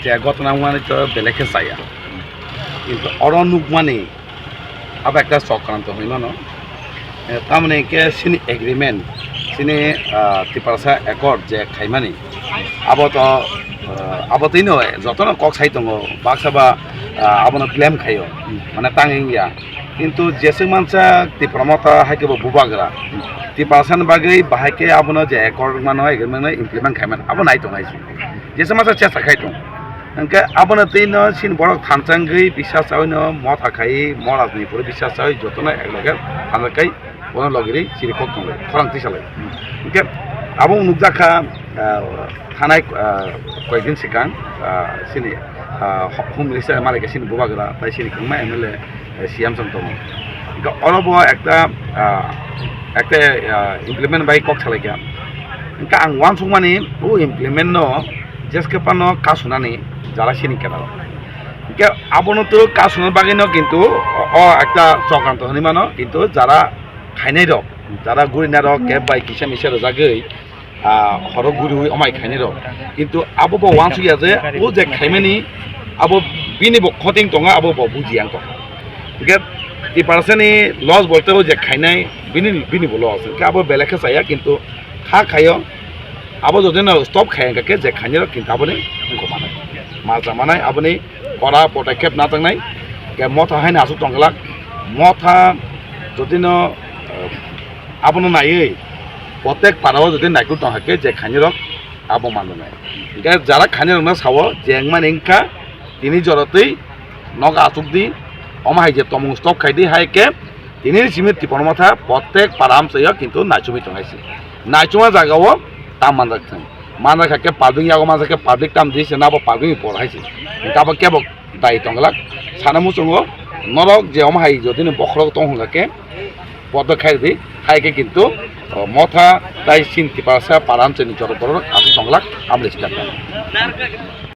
যে ঘটনা মানে তো বেলেগে চাইয়া কিন্তু অরণুক মানে আবার একটা চক্রান্ত হইল না তার মানে কে সিনি এগ্রিমেন্ট সিনি তিপারসা একর যে খাইমানি আবতই নয় যত না কক সাই দङ বাক্সাবা আবনো ক্লেম খাইও মানে তাঙিয়া কিন্তু যেসে মানসা তিপ্রমতা হাইকেবো বুবাগ্রা তিপারসান বাগै বাহাইকে আবনো যে একর মানে এগ্রিমেন্ট ইমপ্লিমেন্ট খাইমান আবো নাই দङाइसि যেসে মানসা চেষ্টা খাই দङ ओंखाय आबोनो तैनो सिन बरक थानचांगै বিশ্বাস চাইनो म थाखाय म राजनीपुर বিশ্বাস চাই যতনা একलगे थानकाय बन लगेरि सिरिखक दङ खरांथि सालाय ओंखाय आबो नुजाखा थानाय कयदिन सिगां सिनि होम मिनिस्टार मालिक सिनि बुबाग्रा ताइ सिनि खंमा एमएलए সিএম सन दङ अरब একটা ইমপ্লিমেন্ট বাই কক सालायगा ओंखाय आं वान सुमानि ओ इमप्लिमेन्ट न जेसके पानो कासुनानि যারা সিনি কেন আবনো তো কাশুনের বাগিনো কিন্তু একটা চক্রান্ত হনি মানো কিন্তু যারা খাইনাই রক যারা গুড়িনা রক ক্যাব বাই কিসা মিশে রোজাগৈ হর গুড়ি হই অমাই খাইনাই রক কিন্তু আবো ওয়ান সুইয়া যে ও যে খাইমানি আবো বিনি ক্ষতিং দङ আবো বুঝিয়াং তো ঠিক ই পার্সেন্টনি লস বলতে ও যে খাইনাই বিনি লস আবো বেলেগে চাইয়া কিন্তু খা খাইও আবো যদি না স্টপ খাইয়াকে যে খাইনাই রক কিন্তু আবনি কমানাই মাছ মানাय आबोनि करा पदक्षेप ना थांनाय के मथा हायना आसु तंगलाक मथा जदिनो आबोनो नायै प्रत्येक पाराव जदि नायकु तंहाके जे खानिरक आबो माननाय के जारा खानिरक ना सावो जेंगमान इंका तिनि जरतै नगा आसुक दि अमाहाय जे तमु स्टप खाइदि हायके तिनि सिमित तिपनमाथा प्रत्येक पाराम सय किन्तु नाचुमि तंगायसि नाचुमा जागाव ताम मानजाथों माना खाके पाब्लिक यागो माना खाके पाब्लिक टाइम दिसे ना पाब्लिक पर हाइसे गाबो केबो दाय तंगलाक सानामु संगो नरक जे अमहाय जदिनो बखरक तंगाके पद खाइदि हायके किन्तु मथा दाय सिन तिपारसा पाराम चनि जरो आसु तंगलाक आमले सिकाता